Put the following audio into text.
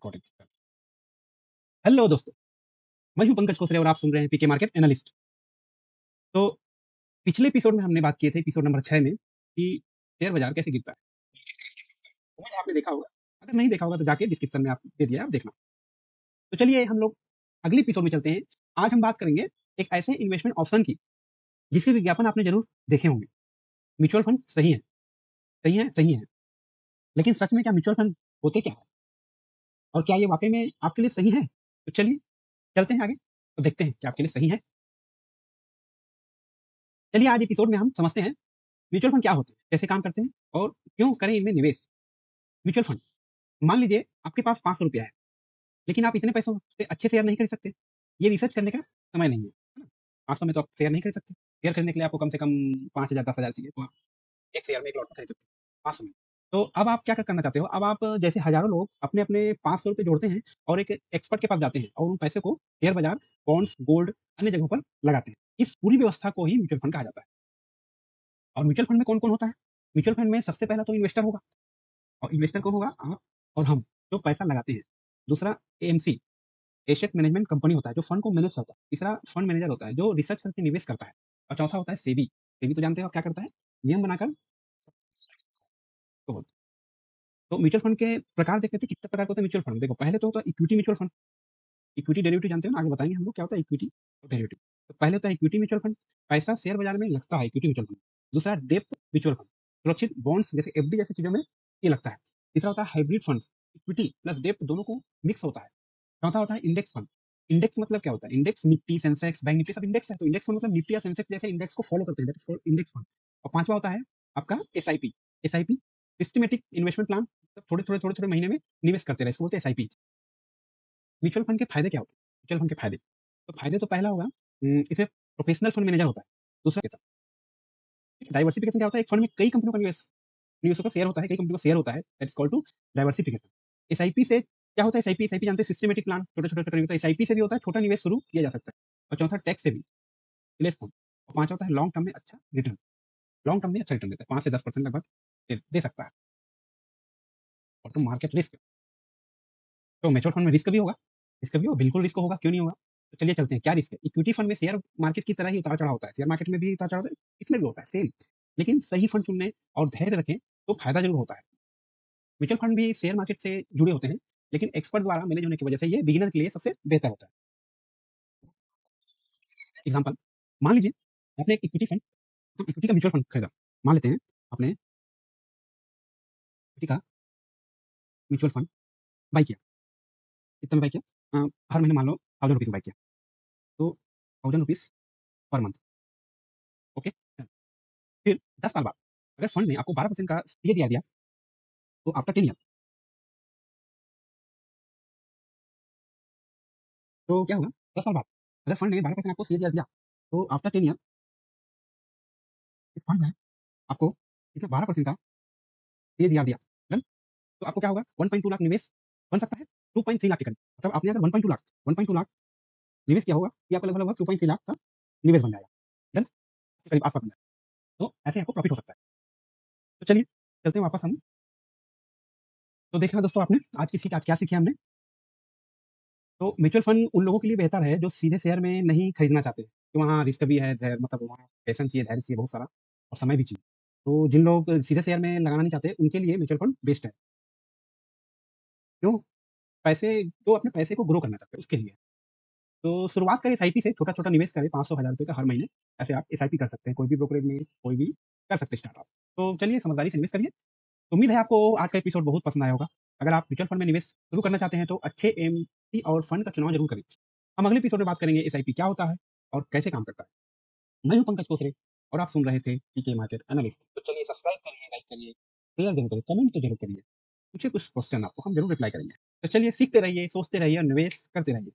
Recording. Hello दोस्तों, मैं हूं पंकज कोसरे और आप सुन रहे हैं पीके मार्केट एनालिस्ट। तो पिछले एपिसोड में हमने बात किए थे, एपिसोड नंबर 6 में, कि शेयर बाजार कैसे गिरता है। उम्मीद है आपने देखा होगा। अगर नहीं देखा होगा तो जाके डिस्क्रिप्शन में आप दे दिया है, आप देखना। तो चलिए हम लोग अगले एपिसोड में चलते हैं। आज हम बात करेंगे एक ऐसे इन्वेस्टमेंट ऑप्शन की जिसके विज्ञापन आपने जरूर देखे होंगे। म्यूचुअल फंड सही है, सही है, सही है। लेकिन सच में क्या म्यूचुअल फंड होते क्या है और क्या ये वाकई में आपके लिए सही है? तो चलिए चलते हैं आगे, तो देखते हैं कि आपके लिए सही है। चलिए आज एपिसोड में हम समझते हैं म्यूचुअल फंड क्या होते हैं, कैसे काम करते हैं और क्यों करें इनमें निवेश। म्यूचुअल फंड, मान लीजिए आपके पास 500 रुपया है, लेकिन आप इतने पैसों से अच्छे शेयर नहीं खरीद सकते। ये रिसर्च करने का समय नहीं है ना? 500 में तो आप शेयर नहीं खरीद सकते। शेयर खरीदने के लिए आपको कम से कम 5,000 10,000 चाहिए, तो आप एक शेयर में एक लॉट में खरीद सकते हैं 500 में। तो अब आप क्या करना चाहते हो? अब आप जैसे हजारों लोग अपने अपने 500 रुपये जोड़ते हैं और एक एक्सपर्ट के पास जाते हैं और उन पैसे को शेयर बाजार, बॉन्ड्स, गोल्ड, अन्य जगहों पर लगाते हैं। इस पूरी व्यवस्था को ही म्यूचुअल फंड कहा जाता है। और म्यूचुअल फंड में कौन कौन होता है? म्यूचुअल फंड में सबसे पहला तो इन्वेस्टर होगा। और इन्वेस्टर कौन होगा? आप और हम, जो पैसा लगाते हैं। दूसरा एएमसी, एसेट मैनेजमेंट कंपनी होता है, जो फंड को मैनेज करता है। तीसरा फंड मैनेजर होता है, जो रिसर्च करके निवेश करता है। और चौथा होता है सेबी। सेबी तो जानते हो आप क्या करता है? नियम बनाकर तो बोलते हैं। तो म्यूचुअल फंड के प्रकार देख लेते हैं, कितने प्रकार के होते हैं म्यूचुअल फंड। देखो, पहले तो होता है equity mutual fund. Equity derivative जानते हो ना? आगे बताएंगे हम लोग क्या होता है इक्विटी और डेरिवेटिव। तो पहले होता है इक्विटी म्यूचुअल फंड, पैसा शेयर बाजार में लगता है, इक्विटी म्यूचुअल फंड। दूसरा डेप्थ म्यूचुअल फंड, सुरक्षित बॉन्ड्स जैसे एफडी जैसी चीजों में ये लगता है। तीसरा होता है hybrid fund, equity plus depth दोनों को मिक्स होता है। चौथा होता है इंडेक्स फंड। इंडेक्स मतलब क्या होता है? Index, Nifty, Sensex, bank Nifty सब इंडेक्स है, तो इंडेक्स फंड मतलब निफ्टी या सेंसेक्स जैसे इंडेक्स को फॉलो करते हैं, that is called index fund. और पांचवा होता है आपका SIP. SIP systematic investment plan, थोड़े थोड़े थोड़े थोड़े महीने में निवेश करते रहे, इसको बोलते हैं एसआईपी। म्यूचुअल फंड के फायदे क्या होते हैं? म्यूचुअल फंड के फायदे, तो फायदे तो पहला होगा, इसे प्रोफेशनल फंड मैनेजर होता है। दूसरा डाइवर्सिफिकेशन क्या होता है? एक फंड में कई कंपनियों का निवेश निवेशों का शेयर होता है, कई कंपनियों का शेयर होता है, that is called to diversification. SIP से क्या होता है? एसआईपी, एसआईपी जानते हैं, सिस्टमेटिक प्लान, छोटे छोटे छोटे होता है। एसआईपी से भी होता है, छोटा निवेश शुरू किया जा सकता है। और चौथा टैक्स से भी लेस फंड। और पांचवा होता है लॉन्ग टर्म में अच्छा रिटर्न। लॉन्ग टर्म में अच्छा रिटर्न देता है, 5 से 10% लगभग दे सकता है। और तो मार्केट रिस्क, तो म्यूचुअल फंड में रिस्क भी होगा। रिस्क भी होगा, बिल्कुल रिस्क होगा, क्यों नहीं होगा? तो चलिए चलते हैं, क्या रिस्क है? इक्विटी फंड में शेयर मार्केट की तरह ही उतार चढ़ाव होता है। शेयर मार्केट में भी उतार चढ़ाव होता है, इसमें भी होता है सेम। लेकिन सही फंड चुनने और धैर्य रखें तो फायदा जरूर होता है। म्यूचुअल फंड भी शेयर मार्केट से जुड़े होते हैं, लेकिन एक्सपर्ट द्वारा मैनेज होने की वजह से ये बिगिनर के लिए सबसे बेहतर होता है। एग्जाम्पल, मान लीजिए आपने एक इक्विटी फंड, तो इक्विटी का म्यूचुअल फंड खरीदा। मान लेते हैं आपने इक्विटी का म्यूचुअल फंड बाई किया। कितने में बाई किया? हर महीने मान लो 1000 रुपीज बाई किया, तो 1000 रुपीज पर मंथ। ओके, फिर 10 साल बाद अगर फंड ने आपको 12% का सीएजीआर दिया, तो आफ्टर 10 ईयर, तो क्या होगा? 10 साल बाद अगर फंड ने 12% आपको सीएजीआर दिया, तो आफ्टर 10 ईयर इस फंड ने आपको कितना 12% का सीएजीआर दिया, डन। तो आपको क्या होगा? 1.2 लाख निवेश बन सकता है 2.3 लाख के करीब। मतलब आपने अगर 1.2 लाख निवेश किया होगा, ये आपका लगभग लगभग 2.3 लाख का निवेश बन जाएगा, डन, के करीब आसपास बन जाएगा। तो ऐसे आपको प्रॉफिट हो सकता है। तो चलिए चलते हैं वापस हम। तो देखा दोस्तों आपने आज की सीख, आज क्या सीखे हमने? तो म्यूचुअल फंड उन लोगों के लिए बेहतर है जो सीधे शेयर में नहीं खरीदना चाहते, तो वहाँ रिस्क भी है, धैर्य मतलब वहाँ पैशन चाहिए, धैर्य चाहिए बहुत सारा, और समय भी चाहिए। तो जिन लोग सीधे शेयर में लगाना नहीं चाहते, उनके लिए म्यूचुअल फंड बेस्ट है। क्यों? पैसे, जो अपने पैसे को ग्रो करना चाहते हैं उसके लिए। तो शुरुआत करें एसआईपी से, छोटा-छोटा निवेश करें 500 1000 रुपए का हर महीने। ऐसे आप एसआईपी कर सकते हैं, कोई भी ब्रोकरेज में कोई भी कर सकते हैं स्टार्टअप। तो चलिए समझदारी से निवेश करिए। उम्मीद है आपको आज का एपिसोड बहुत पसंद आया होगा। अगर आप म्यूचुअल फंड में निवेश शुरू करना चाहते हैं तो अच्छे एमसी और फंड का चुनाव जरूर करें। हम अगले एपिसोड में बात करेंगे एसआईपी क्या होता है और कैसे काम करता है। मैं हूं पंकज कोसरे और आप सुन रहे थे पीके मार्केट एनालिस्ट। तो चलिए सब्सक्राइब करिए, लाइक करिए, शेयर जरूर करिए, कमेंट तो जरूर करिए। पूछिए कुछ क्वेश्चन, आपको हम जरूर रिप्लाई करेंगे। तो चलिए सीखते रहिए, सोचते रहिए और निवेश करते रहिए।